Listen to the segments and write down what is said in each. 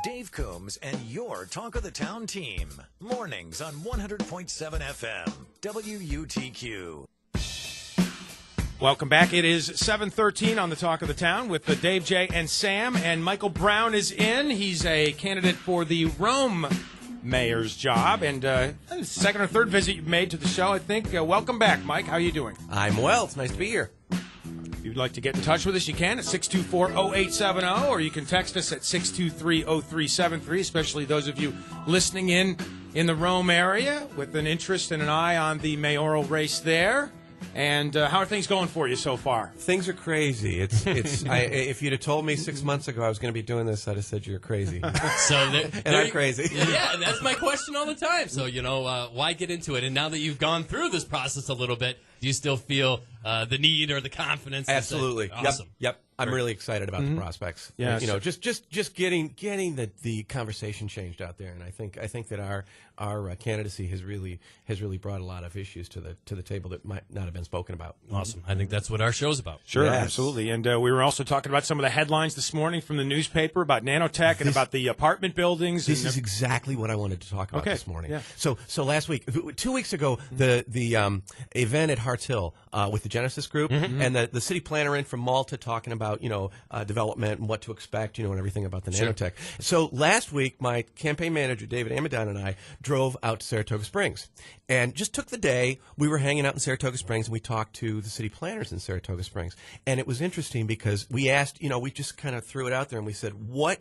Dave Coombs and your Talk of the Town team. Mornings on 100.7 FM, WUTQ. Welcome back. It is 7:13 on the Talk of the Town with Dave, Jay, and Sam. And Michael Brown is in. He's a candidate for the Rome mayor's job. And second or third visit you've made to the show, I think. Welcome back, Mike. How are you doing? I'm well. It's nice to be here. If you'd like to get in touch with us, you can at 624-0870, or you can text us at 623-0373, especially those of you listening in the Rome area with an interest and an eye on the mayoral race there. And how are things going for you so far? Things are crazy. If you'd have told me 6 months ago I was going to be doing this, I'd have said you're crazy. I'm crazy. Yeah, that's my question all the time. So, why get into it? And now that you've gone through this process a little bit, do you still feel the need or the confidence? Absolutely. Awesome. Yep. I'm really excited about the prospects. Yeah, just getting the conversation changed out there, and I think that our candidacy has really brought a lot of issues to the table that might not have been spoken about. Awesome. I think that's what our show's about. Sure, yes. Absolutely. And we were also talking about some of the headlines this morning from the newspaper about nanotech and about the apartment buildings. This is exactly what I wanted to talk about this morning. Yeah. So last week, 2 weeks ago, the event at Harts Hill with the Genesis Group and the city planner in from Malta talking about development and what to expect, and everything about the nanotech. So last week, my campaign manager, David Amadon, and I drove out to Saratoga Springs and just took the day. We were hanging out in Saratoga Springs, and we talked to the city planners in Saratoga Springs. And it was interesting because we asked, we just kind of threw it out there, and we said, what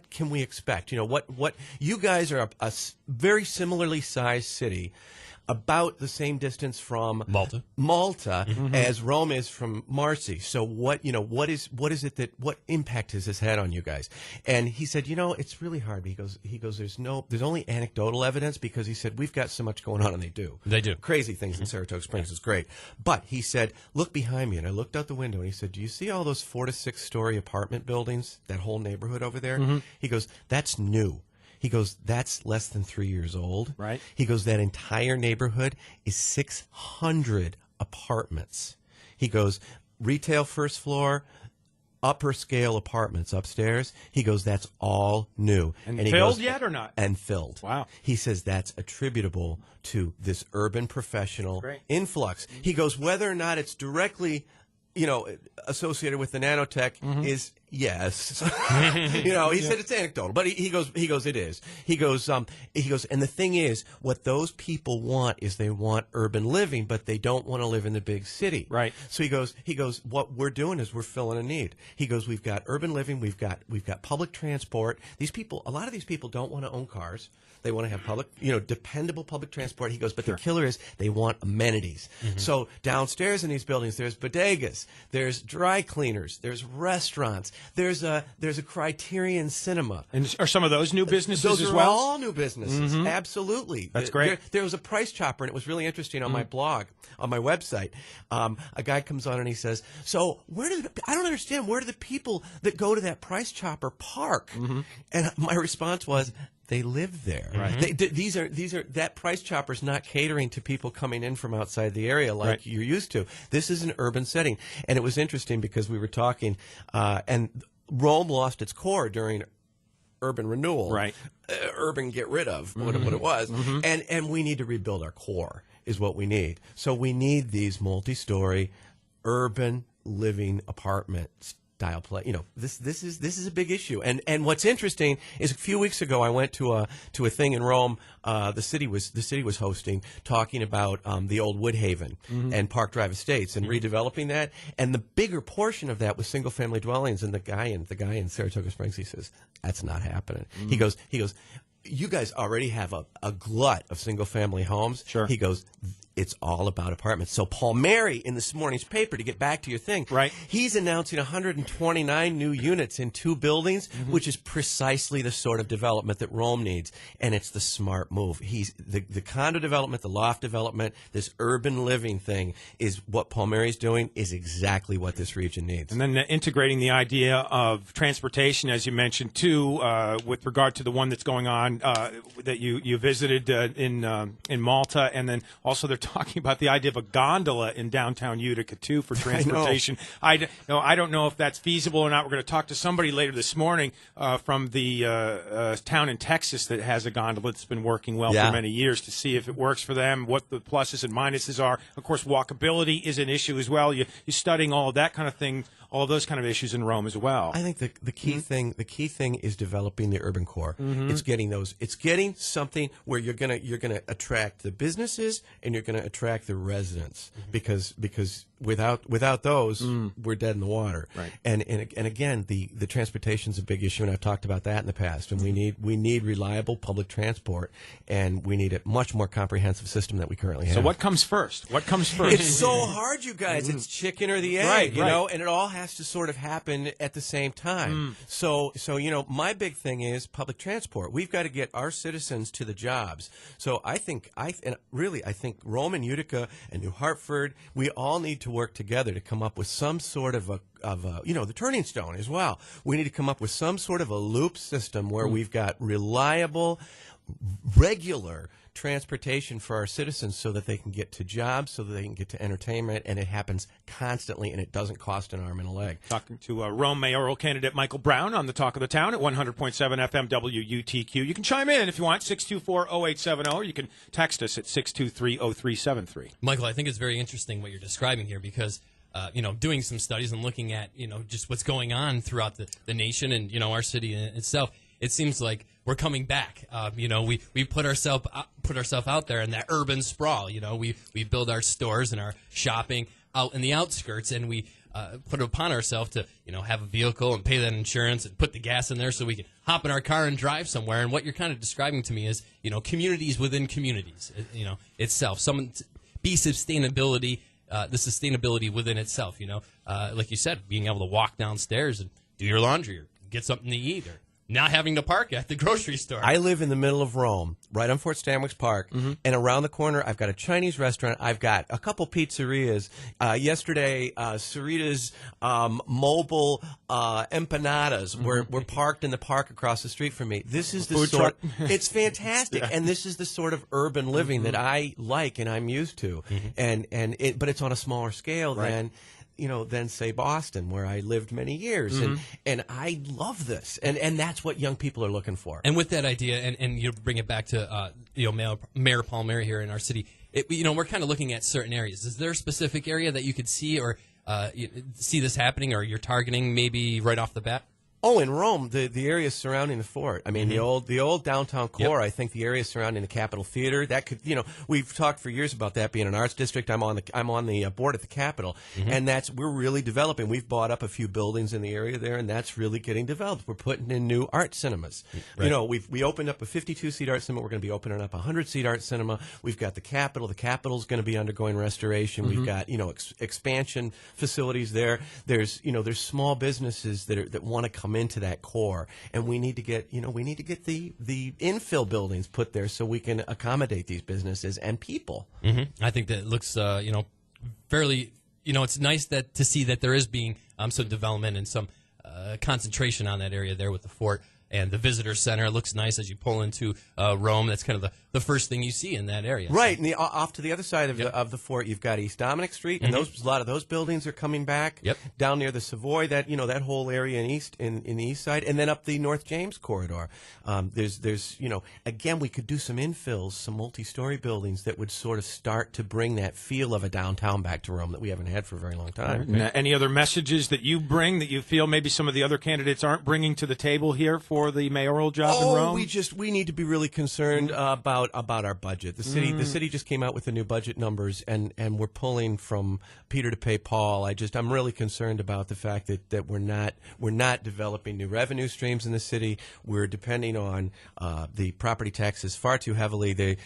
can we expect? What you guys are a very similarly sized city, about the same distance from Malta as Rome is from Marcy. So what impact has this had on you guys? And he said, it's really hard. He goes, there's only anecdotal evidence, because he said, we've got so much going on, and they do crazy things in Saratoga Springs. It's great. But he said, look behind me. And I looked out the window, and he said, do you see all those 4 to 6 story apartment buildings, that whole neighborhood over there? He goes, that's new. He goes, that's less than 3 years old. Right. He goes, that entire neighborhood is 600 apartments. He goes, retail first floor, upper scale apartments upstairs. He goes, that's all new. And he filled yet or not? And filled. Wow. He says that's attributable to this urban professional influx. He goes, whether or not it's directly associated with the nanotech is yes. He said it's anecdotal, but he goes, it is. He goes, and the thing is, what those people want is they want urban living, but they don't want to live in the big city. Right. So he goes, what we're doing is we're filling a need. He goes, we've got urban living, we've got public transport. A lot of these people don't want to own cars. They want to have public, dependable public transport. He goes, but the killer is they want amenities. So downstairs in these buildings, there's bodegas, there's dry cleaners, there's restaurants, there's a Criterion Cinema. And are some of those new businesses those as are well? all new businesses. Absolutely. That's great. There was a price chopper, and it was really interesting on my blog, on my website. A guy comes on and he says, so I don't understand, where do the people that go to that price chopper park? And my response was, they live there. Right. These are that price chopper's not catering to people coming in from outside the area like you're used to. This is an urban setting, and it was interesting because we were talking, and Rome lost its core during urban renewal. Right. Urban get rid of what it was, and we need to rebuild our core is what we need. So we need these multi-story urban living apartments. Style play, this is a big issue, and what's interesting is a few weeks ago I went to a thing in Rome. The city was hosting, talking about the old Woodhaven and Park Drive estates and redeveloping that, and the bigger portion of that was single family dwellings. And the guy in Saratoga Springs, he says, that's not happening. He goes, you guys already have a glut of single family homes. Sure. He goes, it's all about apartments. So Paul Mary in this morning's paper, to get back to your thing, he's announcing 129 new units in 2 buildings, which is precisely the sort of development that Rome needs, and it's the smart move. The condo development, the loft development, this urban living thing is what Paul Mary's doing, is exactly what this region needs. And then integrating the idea of transportation, as you mentioned, too, with regard to the one that's going on that you visited in Malta, and then also they're talking about the idea of a gondola in downtown Utica too for transportation. I don't know if that's feasible or not. We're going to talk to somebody later this morning from the town in Texas that has a gondola that's been working well for many years to see if it works for them, what the pluses and minuses are. Of course, walkability is an issue as well. You're studying all of that kind of thing, all of those kind of issues in Rome as well. I think the key thing is developing the urban core. It's getting something where you're gonna attract the businesses and you're gonna attract the residents because without those we're dead in the water. Right. And again the transportation's a big issue, and I've talked about that in the past. And we need reliable public transport, and we need a much more comprehensive system that we currently have. So what comes first? What comes first? It's so hard, you guys. It's chicken or the egg, you know, and it all has to sort of happen at the same time. So my big thing is public transport. We've got to get our citizens to the jobs. So I think Rome and Utica and New Hartford, we all need to work together to come up with some sort of the Turning Stone as well. We need to come up with some sort of a loop system where we've got reliable, regular transportation for our citizens so that they can get to jobs, so that they can get to entertainment, and it happens constantly, and it doesn't cost an arm and a leg. Talking to Rome mayoral candidate Michael Brown on the Talk of the Town at 100.7 FM WUTQ. You can chime in if you want, 624-0870, or you can text us at 623-0373. Michael, I think it's very interesting what you're describing here because doing some studies and looking at, just what's going on throughout the nation and, our city in itself, it seems like we're coming back. We put ourselves out there in that urban sprawl. We build our stores and our shopping out in the outskirts, and we put it upon ourselves to, have a vehicle and pay that insurance and put the gas in there so we can hop in our car and drive somewhere. And what you're kind of describing to me is, communities within communities, itself. Be sustainability. The sustainability within itself, like you said, being able to walk downstairs and do your laundry or get something to eat or not having to park at the grocery store. I live in the middle of Rome, right on Fort Stanwix Park, and around the corner I've got a Chinese restaurant. I've got a couple pizzerias. Yesterday, Sarita's mobile empanadas were parked in the park across the street from me. This is the Food sort. truck. It's fantastic, and this is the sort of urban living that I like and I'm used to. But it's on a smaller scale than say Boston, where I lived many years, and I love this, and that's what young people are looking for. And with that idea, and you bring it back to Mayor Palmieri here in our city, we're kind of looking at certain areas. Is there a specific area that you could see or see this happening, or you're targeting maybe right off the bat? Oh, in Rome, the area surrounding the fort. I mean, the old downtown core. Yep. I think the area surrounding the Capitol Theater. That could, we've talked for years about that being an arts district. I'm on the board at the Capitol, and we're really developing. We've bought up a few buildings in the area there, and that's really getting developed. We're putting in new art cinemas. Right. We opened up a 52-seat art cinema. We're going to be opening up a 100-seat art cinema. We've got the Capitol. The Capitol's going to be undergoing restoration. We've got expansion facilities there. There's small businesses that want to come into that core, and we need to get the infill buildings put there so we can accommodate these businesses and people. I think that looks fairly. It's nice to see that there is being some development and some concentration on that area there with the fort. And the visitor center looks nice as you pull into Rome. That's kind of the first thing you see in that area. Right, and off to the other side of the fort, you've got East Dominic Street, and a lot of those buildings are coming back. Yep. Down near the Savoy, that whole area in the east side, and then up the North James corridor. There's again, we could do some infills, some multi-story buildings that would sort of start to bring that feel of a downtown back to Rome that we haven't had for a very long time. Right. Any other messages that you bring that you feel maybe some of the other candidates aren't bringing to the table here for the mayoral job in Rome? We need to be really concerned about our budget. The city just came out with the new budget numbers, and we're pulling from Peter to pay Paul. I'm really concerned about the fact that we're not developing new revenue streams in the city. We're depending on the property taxes far too heavily.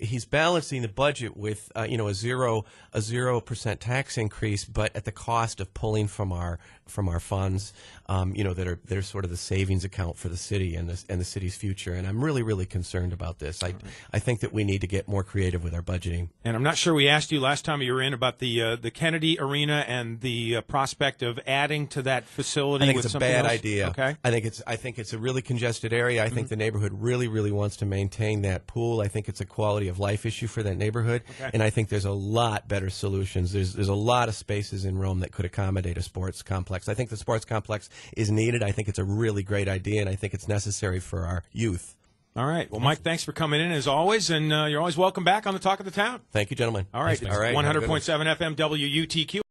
He's balancing the budget with a 0% tax increase, but at the cost of pulling from our from our funds, that are sort of the savings account for the city and the city's future. And I'm really, really concerned about this. I think that we need to get more creative with our budgeting. And I'm not sure we asked you last time you were in about the Kennedy Arena and the prospect of adding to that facility. I think with it's a something bad else. idea. Okay. I think it's a really congested area. I think the neighborhood really, really wants to maintain that pool. I think it's a quality of life issue for that neighborhood. Okay. And I think there's a lot better solutions. There's a lot of spaces in Rome that could accommodate a sports complex. I think the sports complex is needed. I think it's a really great idea, and I think it's necessary for our youth. All right. Well, Mike, thanks for coming in as always, and you're always welcome back on the Talk of the Town. Thank you, gentlemen. All right. All right. 100.7 FM WUTQ.